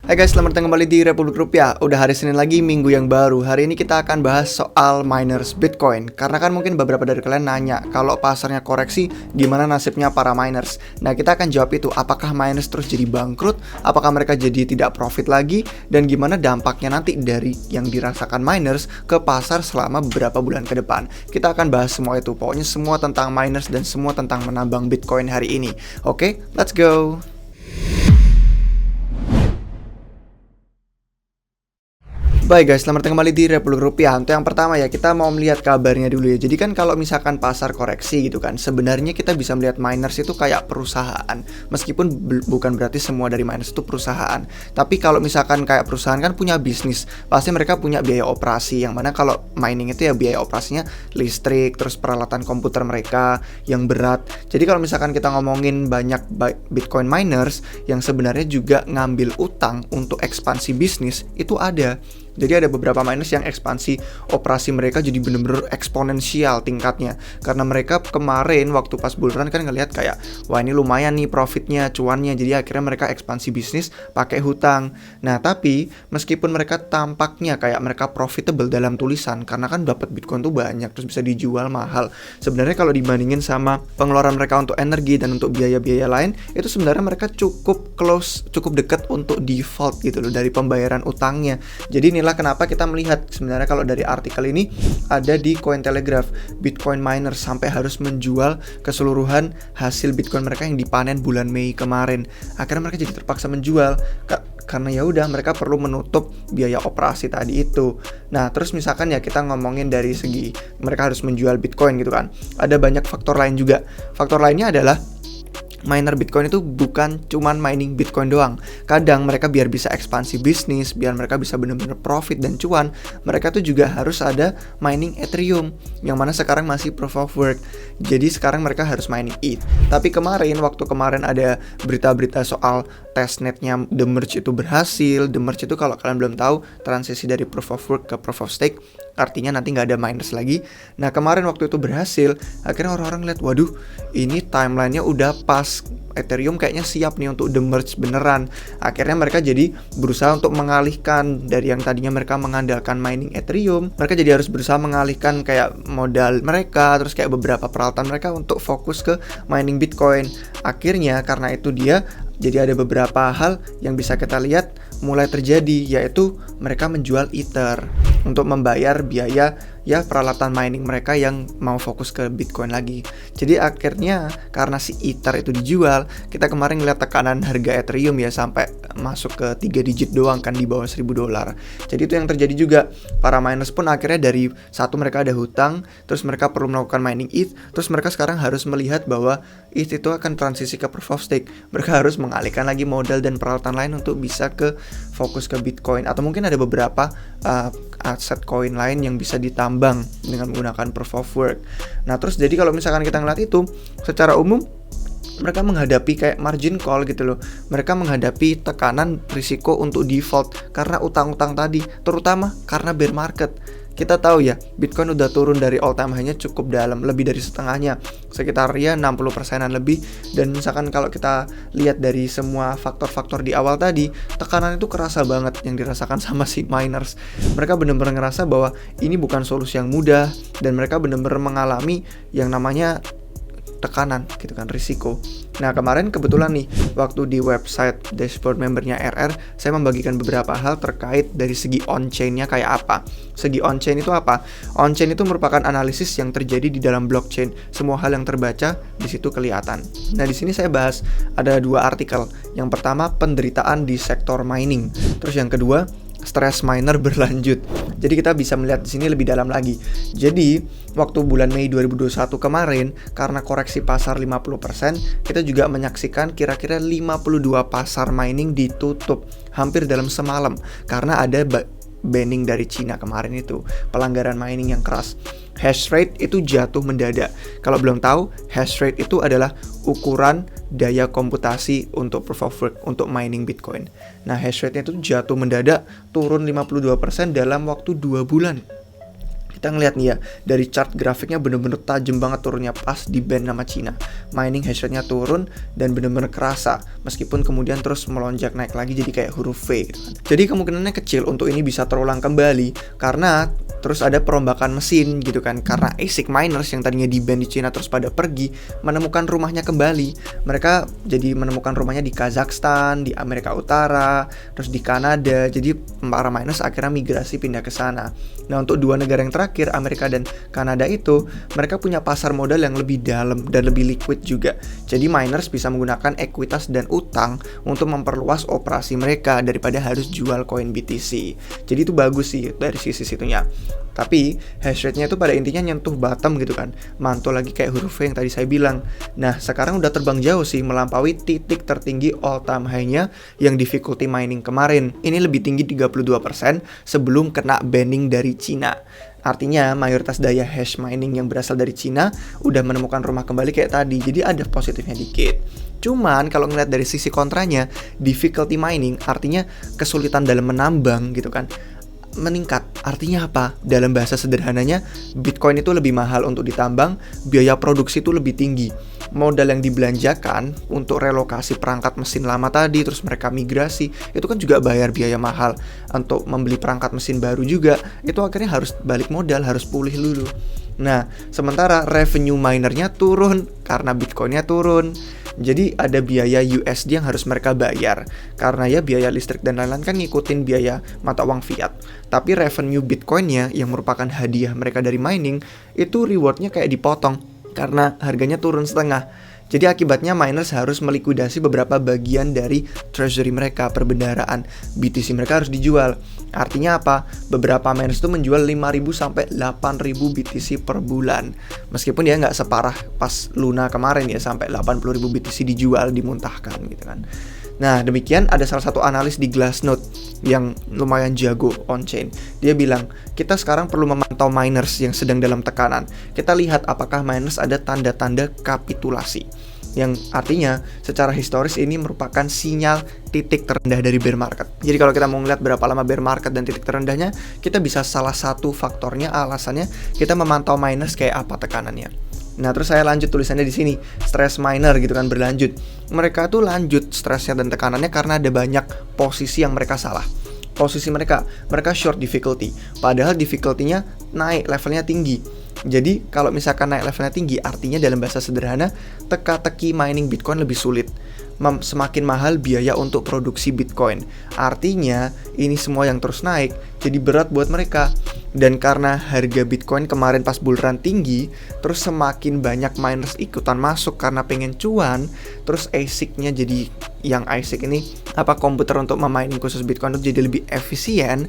Hai guys, selamat datang kembali di Republik Rupiah. Udah hari Senin lagi, minggu yang baru. Hari ini kita akan bahas soal miners Bitcoin. Karena kan mungkin beberapa dari kalian nanya, kalau pasarnya koreksi, gimana nasibnya para miners? Nah, kita akan jawab itu. Apakah miners terus jadi bangkrut? Apakah mereka jadi tidak profit lagi? Dan gimana dampaknya nanti dari yang dirasakan miners ke pasar selama beberapa bulan ke depan? Kita akan bahas semua itu. Pokoknya semua tentang miners dan semua tentang menambang Bitcoin hari ini. Oke, let's go! Baik guys, selamat datang kembali di Republik Rupiah. Untuk yang pertama ya, kita mau melihat kabarnya dulu ya. Jadi kan kalau misalkan pasar koreksi gitu kan, sebenarnya kita bisa melihat miners itu kayak perusahaan. Meskipun bukan berarti semua dari miners itu perusahaan. Tapi kalau misalkan kayak perusahaan kan punya bisnis, pasti mereka punya biaya operasi. Yang mana kalau mining itu ya biaya operasinya listrik, terus peralatan komputer mereka yang berat. Jadi kalau misalkan kita ngomongin banyak Bitcoin miners yang sebenarnya juga ngambil utang untuk ekspansi bisnis, itu ada. Jadi ada beberapa miners yang ekspansi operasi mereka jadi bener-bener eksponensial tingkatnya. Karena mereka kemarin waktu pas bull run kan ngelihat kayak, wah ini lumayan nih profitnya, cuannya. Jadi akhirnya mereka ekspansi bisnis pakai hutang. Nah tapi meskipun mereka tampaknya kayak mereka profitable dalam tulisan, karena kan dapat Bitcoin tuh banyak, terus bisa dijual mahal. Sebenarnya kalau dibandingin sama pengeluaran mereka untuk energi dan untuk biaya-biaya lain, itu sebenarnya mereka cukup close, cukup dekat untuk default gitu loh dari pembayaran utangnya. Jadi inilah kenapa kita melihat sebenarnya kalau dari artikel ini ada di Cointelegraph, Bitcoin miners sampai harus menjual keseluruhan hasil Bitcoin mereka yang dipanen bulan Mei kemarin. Akhirnya mereka jadi terpaksa menjual karena ya udah mereka perlu menutup biaya operasi tadi itu. Nah, terus misalkan ya kita ngomongin dari segi mereka harus menjual Bitcoin gitu kan. Ada banyak faktor lain juga. Faktor lainnya adalah miner Bitcoin itu bukan cuman mining Bitcoin doang. Kadang mereka biar bisa ekspansi bisnis, biar mereka bisa benar-benar profit dan cuan, mereka tuh juga harus ada mining Ethereum, yang mana sekarang masih proof of work. Jadi sekarang mereka harus mining ETH. Tapi waktu kemarin ada berita-berita soal testnetnya The Merge itu berhasil. The Merge itu kalau kalian belum tahu, transisi dari proof of work ke proof of stake, artinya nanti nggak ada miners lagi. Nah kemarin waktu itu berhasil, akhirnya orang-orang lihat, waduh ini timelinenya udah pas, Ethereum kayaknya siap nih untuk The Merge beneran. Akhirnya mereka jadi berusaha untuk mengalihkan dari yang tadinya mereka mengandalkan mining Ethereum, mereka jadi harus berusaha mengalihkan kayak modal mereka, terus kayak beberapa peralatan mereka untuk fokus ke mining Bitcoin. Akhirnya karena itu jadi ada beberapa hal yang bisa kita lihat mulai terjadi, yaitu mereka menjual Ether untuk membayar biaya ya peralatan mining mereka yang mau fokus ke Bitcoin lagi. Jadi akhirnya karena si Ether itu dijual, kita kemarin ngeliat tekanan harga Ethereum ya sampai masuk ke 3 digit doang kan, di bawah $1.000. Jadi itu yang terjadi juga. Para miners pun akhirnya dari satu mereka ada hutang, terus mereka perlu melakukan mining ETH, terus mereka sekarang harus melihat bahwa ETH itu akan transisi ke proof of stake. Mereka harus mengalihkan lagi modal dan peralatan lain untuk bisa ke fokus ke Bitcoin, atau mungkin ada beberapa aset koin lain yang bisa ditambang dengan menggunakan proof of work. Nah terus jadi kalau misalkan kita ngeliat itu secara umum, mereka menghadapi kayak margin call gitu loh. Mereka menghadapi tekanan risiko untuk default karena utang-utang tadi, terutama karena bear market. Kita tahu ya, Bitcoin udah turun dari all time high-nya cukup dalam, lebih dari setengahnya, sekitar ya 60%-an lebih. Dan misalkan kalau kita lihat dari semua faktor-faktor di awal tadi, tekanan itu kerasa banget yang dirasakan sama si miners. Mereka benar-benar ngerasa bahwa ini bukan solusi yang mudah, dan mereka benar-benar mengalami yang namanya tekanan gitu kan, risiko. Nah kemarin kebetulan nih, waktu di website dashboard membernya RR, saya membagikan beberapa hal terkait dari segi on-chain-nya kayak apa. Segi on-chain itu apa? On-chain itu merupakan analisis yang terjadi di dalam blockchain. Semua hal yang terbaca di situ kelihatan. Nah di sini saya bahas ada 2 artikel. Yang pertama, penderitaan di sektor mining. Terus yang kedua, stres miner berlanjut. Jadi kita bisa melihat di sini lebih dalam lagi. Jadi waktu bulan Mei 2021 kemarin, karena koreksi pasar 50%, kita juga menyaksikan kira-kira 52 pasar mining ditutup hampir dalam semalam karena ada banning dari Cina kemarin itu, pelanggaran mining yang keras. Hash rate itu jatuh mendadak. Kalau belum tahu, hash rate itu adalah ukuran daya komputasi untuk proof of work, untuk mining Bitcoin. Nah, hash rate-nya itu jatuh mendadak, turun 52% dalam waktu 2 bulan. Kita ngeliat nih ya, dari chart grafiknya bener-bener tajam banget turunnya pas di band nama Cina. Mining hash rate-nya turun dan bener-bener kerasa, meskipun kemudian terus melonjak naik lagi jadi kayak huruf V gitu kan. Jadi kemungkinannya kecil untuk ini bisa terulang kembali, karena terus ada perombakan mesin gitu kan. Karena ASIC miners yang tadinya di ban di Cina terus pada pergi, menemukan rumahnya kembali. Mereka jadi menemukan rumahnya di Kazakhstan, di Amerika Utara, terus di Kanada. Jadi para miners akhirnya migrasi pindah ke sana. Nah, untuk dua negara yang terakhir, Amerika dan Kanada itu, mereka punya pasar modal yang lebih dalam dan lebih liquid juga. Jadi miners bisa menggunakan ekuitas dan utang untuk memperluas operasi mereka daripada harus jual koin BTC. Jadi itu bagus sih dari sisi situnya. Tapi hash rate-nya itu pada intinya nyentuh bottom gitu kan. Mantul lagi kayak huruf V yang tadi saya bilang. Nah, sekarang udah terbang jauh sih, melampaui titik tertinggi all time high-nya yang difficulty mining kemarin. Ini lebih tinggi 32% sebelum kena banning dari Cina. Artinya mayoritas daya hash mining yang berasal dari Cina udah menemukan rumah kembali kayak tadi. Jadi ada positifnya dikit. Cuman kalau ngeliat dari sisi kontranya, difficulty mining artinya kesulitan dalam menambang gitu kan, meningkat. Artinya apa? Dalam bahasa sederhananya, Bitcoin itu lebih mahal untuk ditambang, biaya produksi itu lebih tinggi. Modal yang dibelanjakan untuk relokasi perangkat mesin lama tadi, terus mereka migrasi, itu kan juga bayar biaya mahal. Untuk membeli perangkat mesin baru juga, itu akhirnya harus balik modal, harus pulih dulu. Nah, sementara revenue minernya turun karena Bitcoinnya turun. Jadi ada biaya USD yang harus mereka bayar. Karena ya biaya listrik dan lain-lain kan ngikutin biaya mata uang fiat. Tapi revenue Bitcoinnya yang merupakan hadiah mereka dari mining, itu rewardnya kayak dipotong karena harganya turun setengah. Jadi akibatnya miners harus melikuidasi beberapa bagian dari treasury mereka, perbendaharaan. BTC mereka harus dijual. Artinya apa? Beberapa miners itu menjual 5.000 sampai 8.000 BTC per bulan. Meskipun dia nggak separah pas Luna kemarin ya, sampai 80.000 BTC dijual, dimuntahkan gitu kan. Nah, demikian ada salah satu analis di Glassnode yang lumayan jago on-chain. Dia bilang, kita sekarang perlu memantau miners yang sedang dalam tekanan. Kita lihat apakah miners ada tanda-tanda kapitulasi. Yang artinya, secara historis ini merupakan sinyal titik terendah dari bear market. Jadi kalau kita mau ngeliat berapa lama bear market dan titik terendahnya, kita bisa salah satu faktornya, alasannya, kita memantau miners kayak apa tekanannya. Nah, terus saya lanjut tulisannya di sini, stress miner gitu kan, berlanjut. Mereka tuh lanjut stresnya dan tekanannya karena ada banyak posisi yang mereka salah. Posisi mereka short difficulty, padahal difficulty-nya naik, levelnya tinggi. Jadi kalau misalkan naik levelnya tinggi, artinya dalam bahasa sederhana, teka-teki mining Bitcoin lebih sulit. Semakin mahal biaya untuk produksi Bitcoin. Artinya ini semua yang terus naik jadi berat buat mereka. Dan karena harga Bitcoin kemarin pas bull run tinggi, terus semakin banyak miners ikutan masuk karena pengen cuan, terus ASIC-nya jadi, yang ASIC ini komputer untuk memining khusus Bitcoin itu jadi lebih efisien.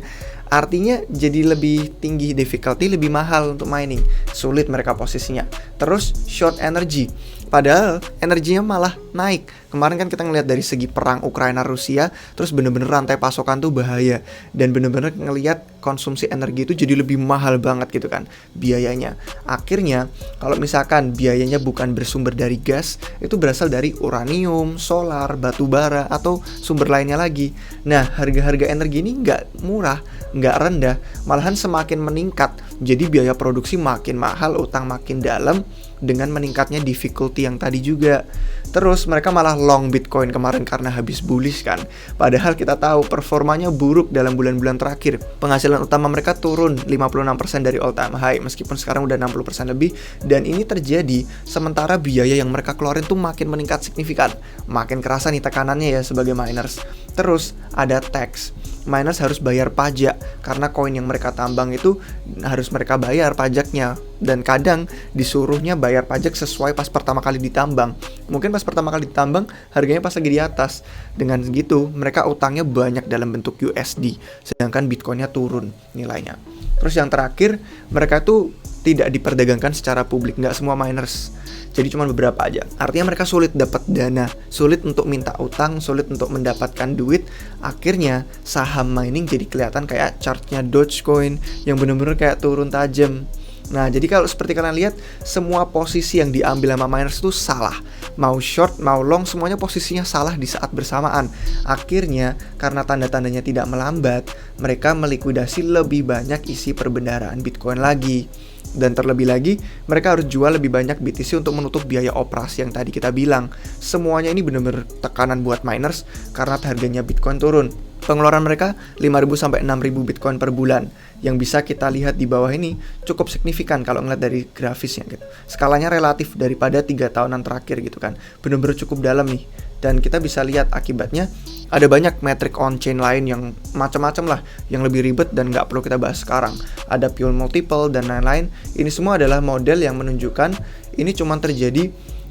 Artinya jadi lebih tinggi difficulty, lebih mahal untuk mining. Sulit mereka posisinya. Terus short energy, padahal energinya malah naik. Kemarin kan kita ngelihat dari segi perang Ukraina Rusia, terus bener-bener rantai pasokan tuh bahaya. Dan bener-bener ngelihat konsumsi energi itu jadi lebih mahal banget gitu kan biayanya. Akhirnya kalau misalkan biayanya bukan bersumber dari gas, itu berasal dari uranium, solar, batu bara, atau sumber lainnya lagi. Nah, harga-harga energi ini nggak murah, nggak rendah, malahan semakin meningkat. Jadi biaya produksi makin mahal, utang makin dalam, dengan meningkatnya difficulty yang tadi juga. Terus mereka malah long Bitcoin kemarin karena habis bullish kan. Padahal kita tahu performanya buruk dalam bulan-bulan terakhir. Penghasilan utama mereka turun 56% dari all time high, meskipun sekarang udah 60% lebih. Dan ini terjadi sementara biaya yang mereka keluarin tuh makin meningkat signifikan. Makin kerasa nih tekanannya ya sebagai miners. Terus ada tax. Miners harus bayar pajak karena koin yang mereka tambang itu harus mereka bayar pajaknya. Dan kadang disuruhnya bayar pajak sesuai pas pertama kali ditambang. Mungkin pas pertama kali ditambang harganya pas lagi di atas. Dengan segitu mereka utangnya banyak dalam bentuk USD, sedangkan Bitcoinnya turun nilainya. Terus yang terakhir, mereka tuh tidak diperdagangkan secara publik, nggak semua miners. Jadi cuma beberapa aja. Artinya mereka sulit dapat dana, sulit untuk minta utang, sulit untuk mendapatkan duit. Akhirnya saham mining jadi kelihatan kayak chartnya Dogecoin yang bener-bener kayak turun tajam. Nah, jadi kalau seperti kalian lihat, semua posisi yang diambil sama miners itu salah. Mau short, mau long, semuanya posisinya salah di saat bersamaan. Akhirnya, karena tanda-tandanya tidak melambat, mereka melikuidasi lebih banyak isi perbendaharaan Bitcoin lagi. Dan terlebih lagi, mereka harus jual lebih banyak BTC untuk menutup biaya operasi yang tadi kita bilang. Semuanya ini benar-benar tekanan buat miners karena harganya Bitcoin turun. Pengeluaran mereka 5.000 sampai 6.000 Bitcoin per bulan. Yang bisa kita lihat di bawah ini cukup signifikan kalau ngeliat dari grafisnya gitu. Skalanya relatif daripada 3 tahunan terakhir gitu kan. Bener-bener cukup dalam nih. Dan kita bisa lihat akibatnya ada banyak metrik on-chain lain yang macam-macam lah, yang lebih ribet dan nggak perlu kita bahas sekarang. Ada Pure Multiple dan lain-lain. Ini semua adalah model yang menunjukkan ini cuma terjadi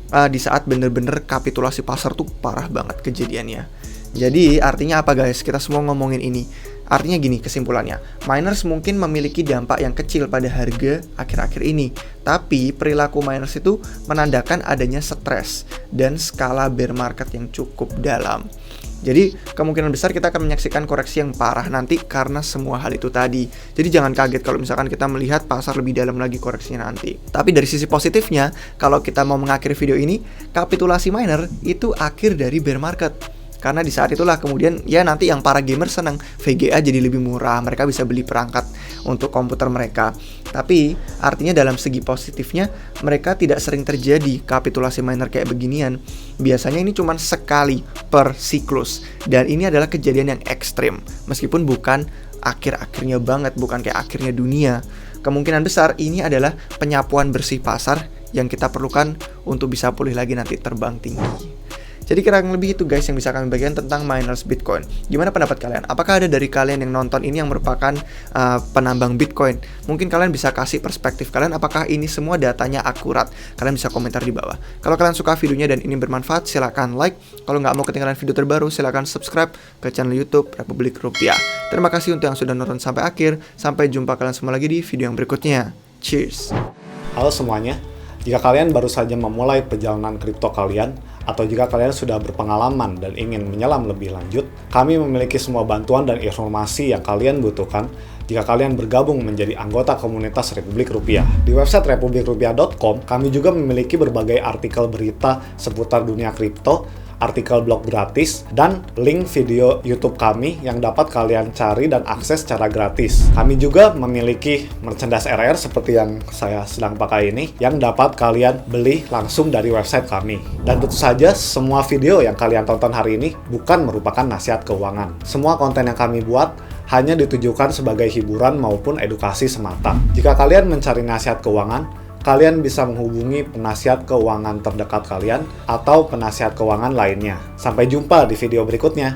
di saat bener-bener kapitulasi pasar tuh parah banget kejadiannya. Jadi artinya apa guys? Kita semua ngomongin ini. Artinya gini kesimpulannya, miners mungkin memiliki dampak yang kecil pada harga akhir-akhir ini. Tapi perilaku miners itu menandakan adanya stres dan skala bear market yang cukup dalam. Jadi kemungkinan besar kita akan menyaksikan koreksi yang parah nanti karena semua hal itu tadi. Jadi jangan kaget kalau misalkan kita melihat pasar lebih dalam lagi koreksinya nanti. Tapi dari sisi positifnya, kalau kita mau mengakhiri video ini, kapitulasi miner itu akhir dari bear market. Karena di saat itulah kemudian ya nanti yang para gamer senang VGA jadi lebih murah, mereka bisa beli perangkat untuk komputer mereka. Tapi artinya dalam segi positifnya mereka tidak sering terjadi kapitulasi miner kayak beginian. Biasanya ini cuma sekali per siklus dan ini adalah kejadian yang ekstrim. Meskipun bukan akhir-akhirnya banget, bukan kayak akhirnya dunia. Kemungkinan besar ini adalah penyapuan bersih pasar yang kita perlukan untuk bisa pulih lagi nanti terbang tinggi. Jadi kurang lebih itu guys yang bisa kami bagikan tentang miners Bitcoin. Gimana pendapat kalian? Apakah ada dari kalian yang nonton ini yang merupakan penambang Bitcoin? Mungkin kalian bisa kasih perspektif kalian apakah ini semua datanya akurat? Kalian bisa komentar di bawah. Kalau kalian suka videonya dan ini bermanfaat, silakan like. Kalau nggak mau ketinggalan video terbaru, silakan subscribe ke channel YouTube Republik Rupiah. Terima kasih untuk yang sudah nonton sampai akhir. Sampai jumpa kalian semua lagi di video yang berikutnya. Cheers! Halo semuanya, jika kalian baru saja memulai perjalanan kripto kalian, atau jika kalian sudah berpengalaman dan ingin menyelam lebih lanjut, kami memiliki semua bantuan dan informasi yang kalian butuhkan jika kalian bergabung menjadi anggota komunitas Republik Rupiah. Di website republikrupiah.com, kami juga memiliki berbagai artikel berita seputar dunia kripto, artikel blog gratis, dan link video YouTube kami yang dapat kalian cari dan akses secara gratis. Kami juga memiliki merchandise RR seperti yang saya sedang pakai ini, yang dapat kalian beli langsung dari website kami. Dan tentu saja, semua video yang kalian tonton hari ini bukan merupakan nasihat keuangan. Semua konten yang kami buat hanya ditujukan sebagai hiburan maupun edukasi semata. Jika kalian mencari nasihat keuangan, kalian bisa menghubungi penasihat keuangan terdekat kalian atau penasihat keuangan lainnya. Sampai jumpa di video berikutnya.